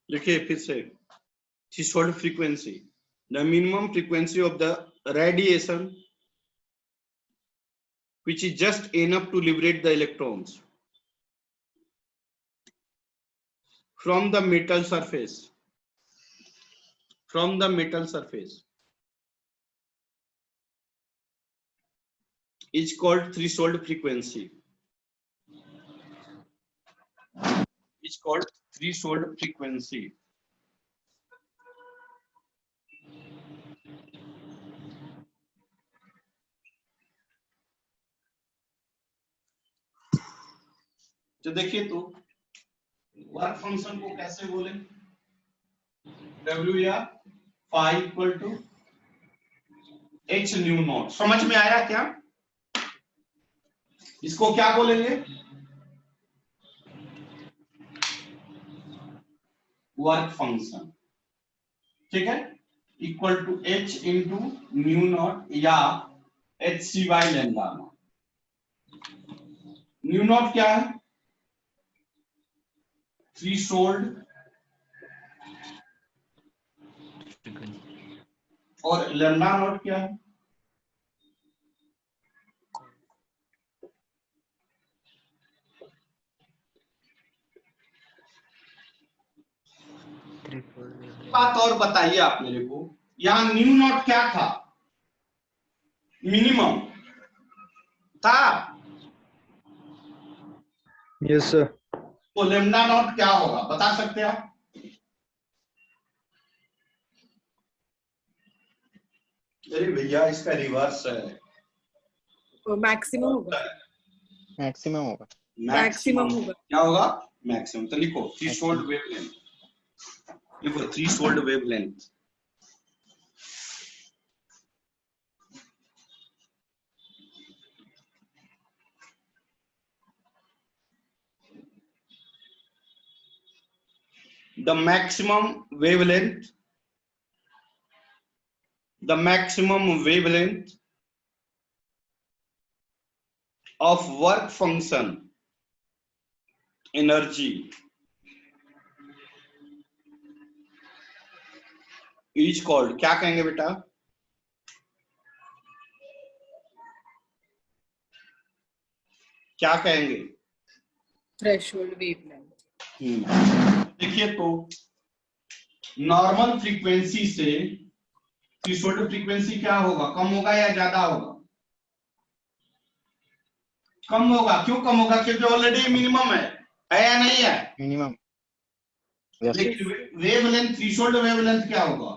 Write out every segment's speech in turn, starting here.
लिखिए फिर से, threshold frequency, the minimum frequency of the radiation which is just enough to liberate the electrons from the metal surface, is called threshold frequency. It's called threshold frequency. तो देखिए, तो work function को कैसे बोले, W या phi equal to h nu naught. समझ में आया क्या? इसको क्या बोलेंगे? वर्क फंक्शन, ठीक है, equal to h into nu naught या h c by lambda naught. Nu naught क्या है? थ्रेशोल्ड, और लैम्डा नॉट क्या है? बात और बताइए आप मेरे को, यहाँ न्यू नॉट क्या था? मिनिमम था। Yes sir. तो लैम्डा नॉट क्या होगा, बता सकते हैं आप? अरे भैया, इसका रिवर्स है। तो मैक्सिमम होगा। मैक्सिमम होगा। मैक्सिमम होगा। क्या होगा? मैक्सिमम। तो लिखो थ्रेशोल्ड वेवलेंथ, लिखो threshold wavelength. The maximum wavelength of work function energy is called, क्या कहेंगे बेटा? क्या कहेंगे? Threshold wavelength. देखिए, तो नॉर्मल फ्रीक्वेंसी से थ्रेशोल्ड फ्रीक्वेंसी क्या होगा? कम होगा या ज्यादा होगा? कम होगा। क्यों कम होगा? क्योंकि ऑलरेडी मिनिमम है या नहीं है? मिनिमम। लेकिन वेवलेंथ, थ्रेशोल्ड वेवलेंथ क्या होगा?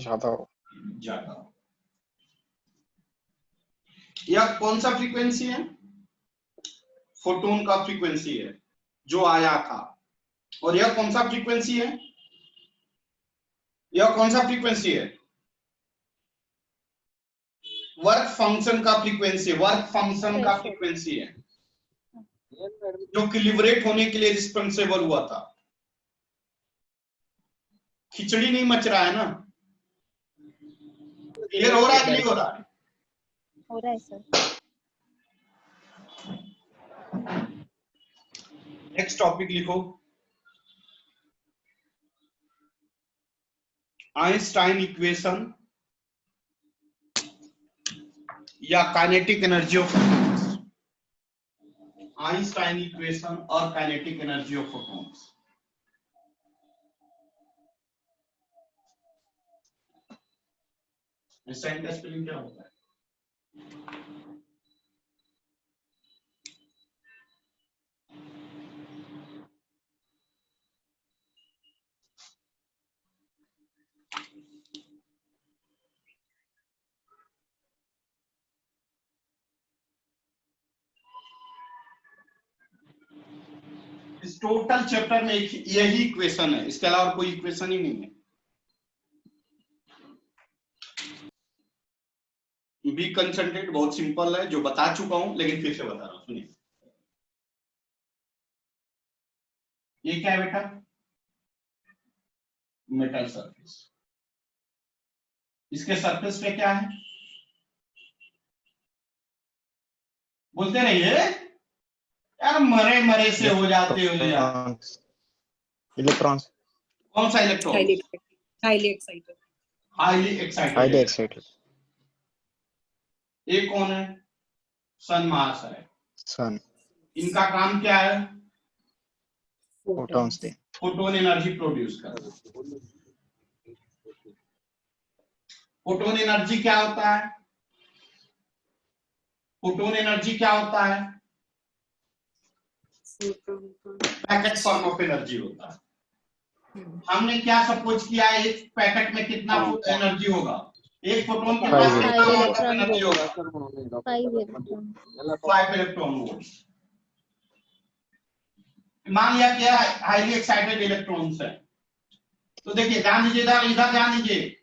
ज्यादा हो। ज्यादा। यह कौन सा फ्रीक्वेंसी है? फोटोन का फ्रीक्वेंसी है जो आया था। और यह कौन सा फ्रीक्वेंसी है? यह कौन सा फ्रीक्वेंसी है? वर्क फंक्शन का फ्रीक्वेंसी, वर्क फंक्शन का फ्रीक्वेंसी है जो कि लिबरेट होने के लिए रिस्पॉन्सिबल हुआ था। खिचड़ी नहीं मच रहा है ना? क्लियर हो रहा है कि नहीं हो रहा है? हो रहा है सर। नेक्स्ट टॉपिक लिखो, आइंस्टाइन इक्वेशन या kinetic energy of photons. Einstein equation और kinetic energy of photons. Einstein का स्पेलिंग क्या होता है? इस टोटल चैप्टर में यही इक्वेशन है, इसके अलावा कोई इक्वेशन ही नहीं है। बी कंसंट्रेट बहुत सिंपल है, जो बता चुका हूं, लेकिन फिर से बता रहा हूं, सुनिए। ये क्या है बेटा? Metal surface. इसके सरफेस पे क्या है? बोलते रहिए यार, मरे मरे से हो जाते हो यार। इलेक्ट्रॉन्स कौन सा electron? Highly excited highly excited. Highly excited ये कौन है? सन महाशय। सन इनका काम क्या है? फोटॉन्स दे फोटोन एनर्जी प्रोड्यूस करना। फोटोन एनर्जी क्या होता है? फोटोन एनर्जी क्या होता है? पैकेट फॉर्म ऑफ एनर्जी होता है। हमने क्या सपोज किया है, एक पैकेट में कितना एनर्जी होगा? एक फोटोन के पास कितना अमाउंट ऑफ एनर्जी होगा? 5 इलेक्ट्रॉन 5 इलेक्ट्रॉन वोल्ट। मान लिया कि हाईली एक्साइटेड इलेक्ट्रॉन्स है, तो देखिए ध्यान दीजिए, इधर ध्यान दीजिए,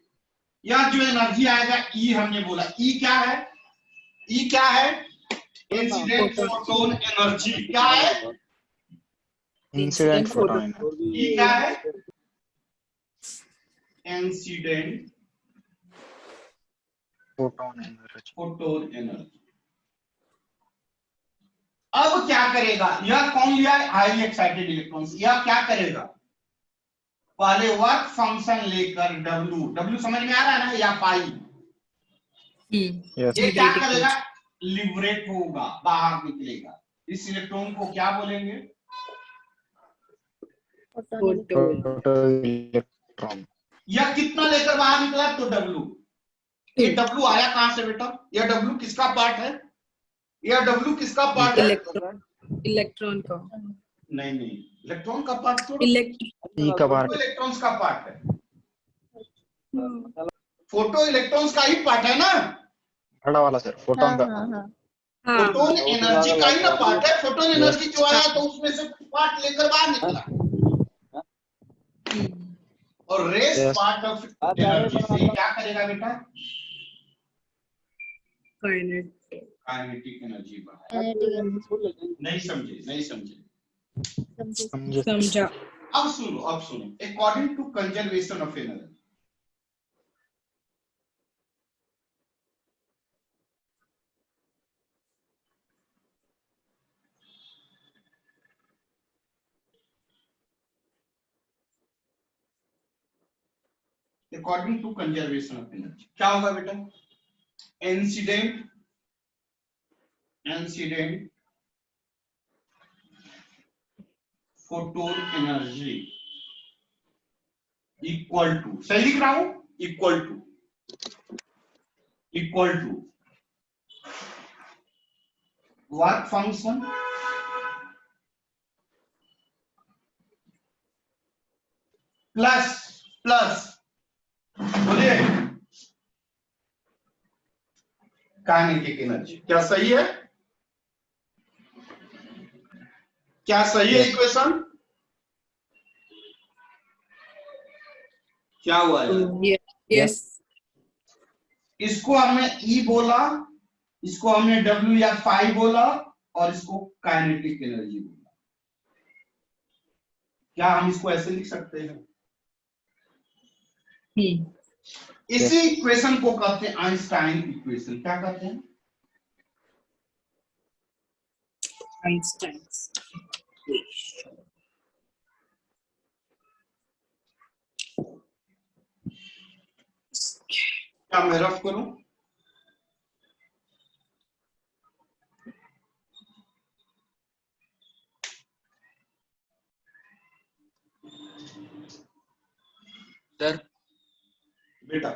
यह जो एनर्जी आएगा ई, हमने बोला ई क्या है? ई क्या है? Incident photon energy. क्या है? Incident photon energy. ई क्या है? Incident photon energy. Photon energy. अब क्या करेगा? यह कौन लिया है? Highly excited electrons. यह क्या करेगा? पहले वर्क फंक्शन लेकर डब्ल्यू समझ में आ रहा है ना, या पाई, ये क्या करेगा? लिबरेट होगा, बाहर निकलेगा। इस इलेक्ट्रॉन को क्या बोलेंगे? Photo electron. यह कितना लेकर बाहर निकला? तो डब्ल्यू। ये डब्ल्यू आया कहां से बेटा? यह डब्ल्यू किसका पार्ट है? यह डब्ल्यू किसका पार्ट है? इलेक्ट्रॉन का नहीं, इलेक्ट्रॉन का पार्ट तो ई का पार्ट इलेक्ट्रॉन्स का पार्ट है। फोटो इलेक्ट्रॉन्स का ही पार्ट है ना, बड़ा वाला सर, फोटोन का। फोटोन एनर्जी का ही ना पार्ट है। फोटोन एनर्जी जो आया तो उसमें से पार्ट लेकर बाहर निकला, और रेस पार्ट ऑफ एनर्जी से क्या करेगा बेटा? काइनेटिक एनर्जी बढ़ाएगा। नहीं समझे? समझा। अब सुनो according to conservation of energy, according to conservation of energy क्या होगा बेटा? Incident photon energy equal to, सही लिख रहा हूं, equal to work function plus बोलिए काइनेटिक एनर्जी। क्या सही है? क्या सही है इक्वेशन? क्या हुआ है? यस। इसको हमने ई बोला, इसको हमने डब्ल्यू या फाई बोला, और इसको काइनेटिक एनर्जी बोला। क्या हम इसको ऐसे लिख सकते हैं? इसी इक्वेशन को कहते हैं आइंस्टाइन इक्वेशन। क्या कहते हैं? आइंस्टाइन। क्या मैं रफ करूं? सर बेटा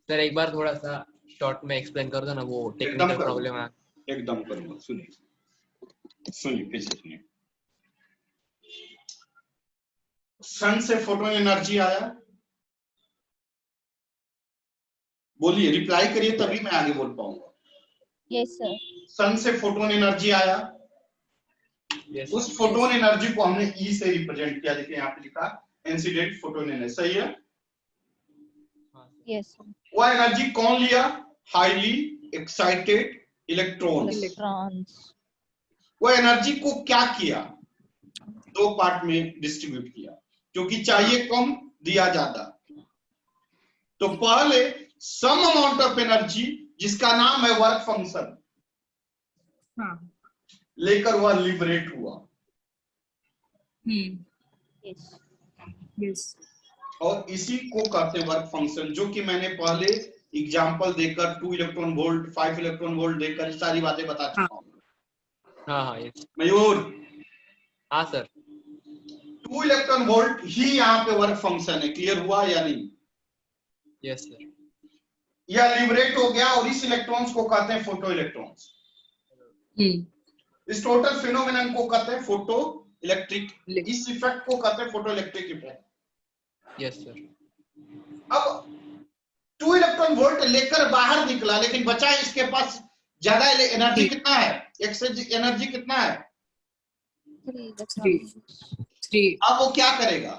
सर एक बार थोड़ा सा शॉर्ट में एक्सप्लेन कर दो ना, वो टेक्निकल प्रॉब्लम है। एकदम करूंगा। सुनिए फिर से सुनिए। सन से फोटोन एनर्जी आया, बोलिए, रिप्लाई करिए तभी मैं आगे बोल पाऊंगा। Yes sir. सन से फोटोन एनर्जी आया, उस फोटोन एनर्जी को हमने ई से रिप्रेजेंट किया। देखिए यहाँ पे लिखा इंसिडेंट फोटोन एनर्जी, सही है? यस। वो एनर्जी कौन लिया? Highly excited electrons. वो एनर्जी को क्या किया? दो पार्ट में डिस्ट्रीब्यूट किया, क्योंकि चाहिए कम दिया ज्यादा। तो पहले सम अमाउंट ऑफ एनर्जी, जिसका नाम है वर्क फंक्शन, लेकर वह लिबरेट हुआ। Yes. Yes. और इसी को कहते हैं वर्क फंक्शन, जो कि मैंने पहले एग्जांपल देकर 2 इलेक्ट्रॉन वोल्ट 5 इलेक्ट्रॉन वोल्ट देकर सारी बातें बता चुका हूँ। हाँ हाँ यस। मयूर, हाँ सर। 2 इलेक्ट्रॉन वोल्ट ही यहाँ पे वर्क फंक्शन है, क्लियर हुआ या नहीं? Yes sir. यह लिबरेट हो गया और इस इलेक्ट्रॉन्स को कहते हैं फोटो इलेक्ट्रॉन्स। इस टोटल फिनोमेनन को कहते हैं फोटो इलेक्ट्रिक, इस इफेक्ट को कहते हैं photo electric effect. Yes sir. अब 2 इलेक्ट्रॉन वोल्ट लेकर बाहर निकला, लेकिन बचा इसके पास ज्यादा एनर्जी कितना है, एक्सेस एनर्जी कितना है? 3. 3. अब वो क्या करेगा?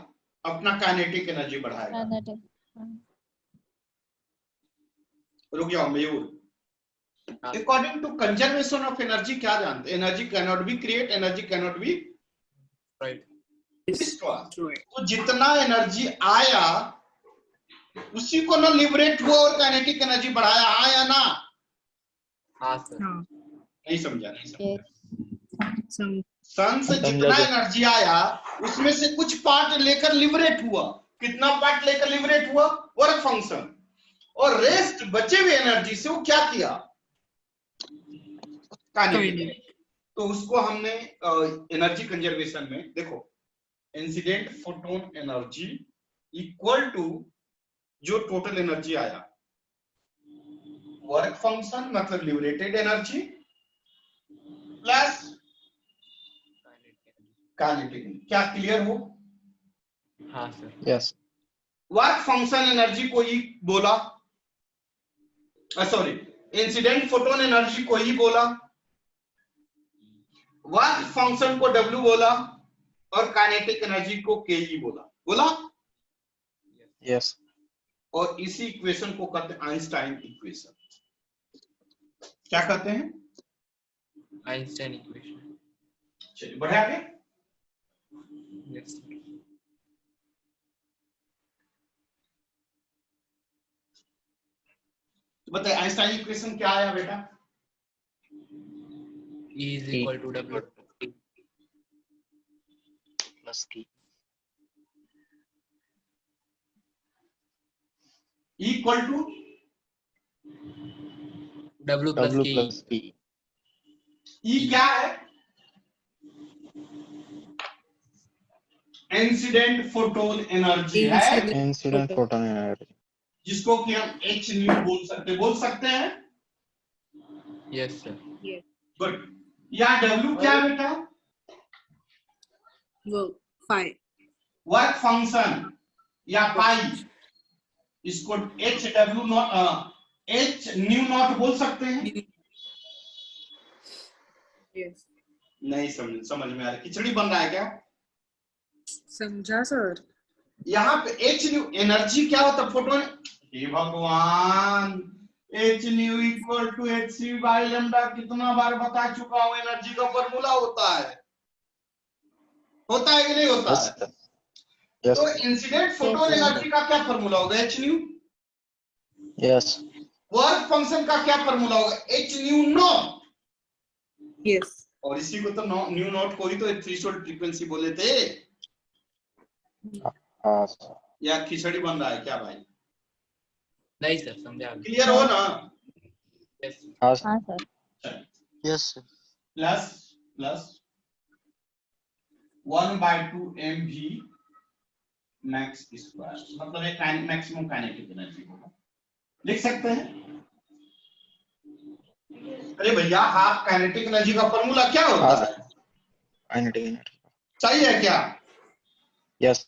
अपना काइनेटिक एनर्जी बढ़ाएगा। रुक जाओ Mayur, according to conservation of energy क्या जानते हैं? Energy can not be create, energy can not be right. Destroy. तो जितना एनर्जी आया उसी को ना लिबरेट हुआ और काइनेटिक एनर्जी बढ़ाया, आया ना? हाँ सर। हाँ. नहीं समझा, नहीं समझा। Some. सन से समझा जितना सर। एनर्जी आया उसमें से कुछ पार्ट लेकर लिबरेट हुआ। कितना पार्ट लेकर लिबरेट हुआ? Work function. और रेस्ट बचे हुए एनर्जी से वो क्या किया? काइनेटिक। तो उसको हमने एनर्जी कंजर्वेशन में देखो, incident photon energy equal to जो टोटल एनर्जी आया, वर्क फंक्शन मतलब लिबरेटेड एनर्जी प्लस काइनेटिक। क्या क्लियर हो? हाँ sir. Yes. Work function energy को ही बोला, सॉरी इंसिडेंट फोटोन एनर्जी को ही बोला, वर्क फंक्शन को W बोला और काइनेटिक एनर्जी को K ही बोला। यस। और इसी इक्वेशन को कहते हैं आइंस्टाइन इक्वेशन। क्या कहते हैं? Einstein equation. चलिए बढ़े आगे। यस। बताइए आइंस्टाइन इक्वेशन क्या आया बेटा? E is equal to W plus की equal to W plus W K। Plus P. E क्या है? इंसिडेंट फोटोन एनर्जी है, इंसिडेंट फोटोन एनर्जी। जिसको कि हम h न्यू बोल सकते हैं। Yes sir. गुड। या W क्या है बेटा? वो 5. वर्क फंक्शन या पाई, इसको h W not h nu not बोल सकते हैं। Yes. नहीं समझ में आ रहा, खिचड़ी बन रहा है क्या? समझा सर. यहाँ पे h न्यू एनर्जी क्या होता है? फोटोन। हे भगवान, h nu equal to hc by lambda कितना बार बता चुका हूँ, एनर्जी का फॉर्मूला होता है कि नहीं होता यस है? सर। यस तो इंसिडेंट फोटोन एनर्जी का क्या फॉर्मूला होगा? h new. Yes. Work function का क्या फॉर्मूला होगा? h nu not. Yes. और इसी को तो न्यू नॉट को ही तो थ्रेशोल्ड फ्रीक्वेंसी बोले थे। हाँ सर। या खिचड़ी बन रहा है क्या भाई? नहीं सर समझा। क्लियर हो ना? यस। हाँ सर। हाँ sir. Yes sir. Plus 1/2 mv max square, मतलब एक मैक्सिमम काइनेटिक एनर्जी होगा। लिख सकते हैं? अरे भैया, हाफ काइनेटिक एनर्जी का फॉर्मूला क्या होता है? Kinetic energy. सही है क्या? यस।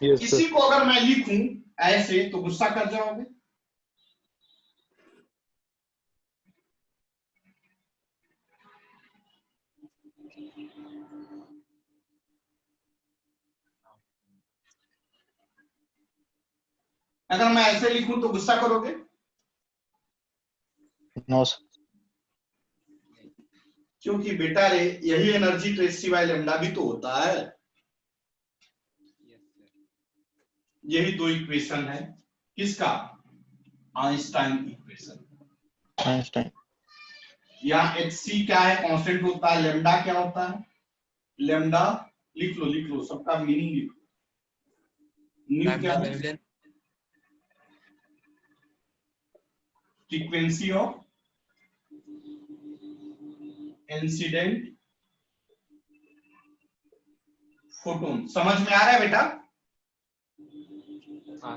यस इसी को अगर मैं लिखूं ऐसे तो गुस्सा कर जाओगे? अगर मैं ऐसे लिखूं तो गुस्सा करोगे? No sir. क्योंकि बेटा रे, यही एनर्जी तो hc बाय लैम्डा भी तो होता है। यही दो इक्वेशन है किसका? Einstein equation. आइंस्टाइन। यहाँ hc क्या है? कांस्टेंट होता है। लैम्डा क्या होता है? लैम्डा लिख लो सबका मीनिंग लिखो। न्यू क्या है? Wavelength frequency of incident photon. समझ में आ रहा है बेटा? हाँ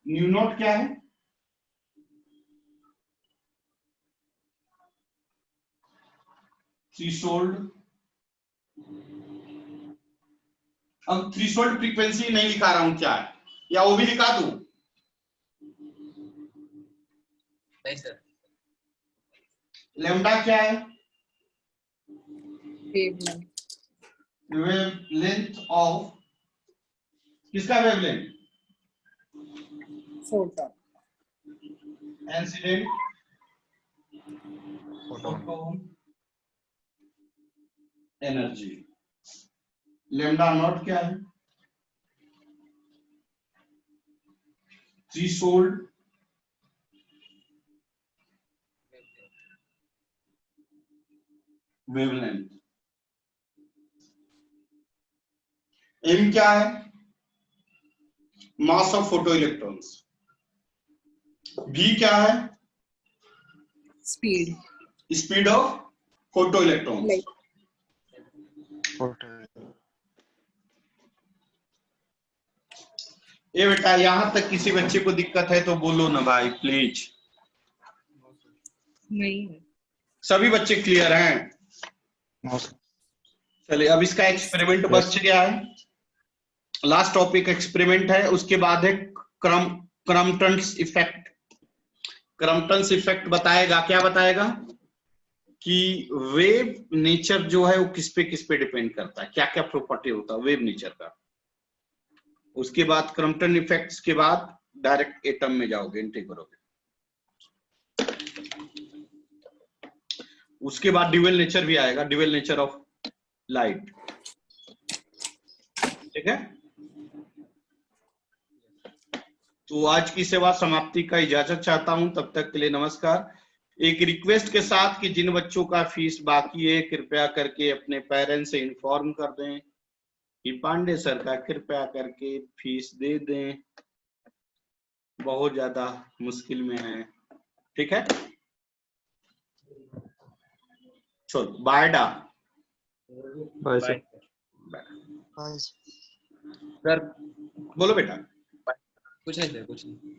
न्यू नोट क्या है? थ्रीशोल्ड। अब थ्रीशोल्ड फ्रीक्वेंसी नहीं लिखा रहा हूं क्या है, या वो भी लिखा दूं? नहीं सर। लेमडा क्या है? Wavelength. वेवलेंथ ऑफ, किसका wavelength? Photon. Incident photon photon energy. Lambda naught क्या है? Threshold wavelength. एम क्या है? Mass of photo electrons. V क्या है? Speed. Speed of photo electrons. Light. Photo. ये बेटा यहां तक किसी बच्चे को दिक्कत है तो बोलो ना भाई प्लीज। नहीं है। सभी बच्चे क्लियर हैं? No, sir. चलिए अब इसका एक्सपेरिमेंट बच गया है। लास्ट टॉपिक एक्सपेरिमेंट है, उसके बाद है क्रम्पटन्स इफेक्ट। क्रम्पटन्स इफेक्ट बताएगा, क्या बताएगा कि वेव नेचर जो है वो किस पे डिपेंड करता है, क्या क्या प्रॉपर्टी होता है वेव नेचर का। उसके बाद क्रम्पटन इफेक्ट्स के बाद डायरेक्ट एटम में जाओगे, एंट्री करोगे। उसके बाद ड्यूअल नेचर भी आएगा, ड्यूअल नेचर ऑफ लाइट। ठीक है, तो आज की सेवा समाप्ति का इजाजत चाहता हूं, तब तक के लिए नमस्कार। एक रिक्वेस्ट के साथ कि जिन बच्चों का फीस बाकी है कृपया करके अपने पेरेंट्स से इन्फॉर्म कर दें कि पांडे सर का कृपया करके फीस दे दें, बहुत ज्यादा मुश्किल में है। ठीक है, चलो बाय डा। Bye, sir. सर बोलो बेटा। कुछ नहीं सर, कुछ नहीं।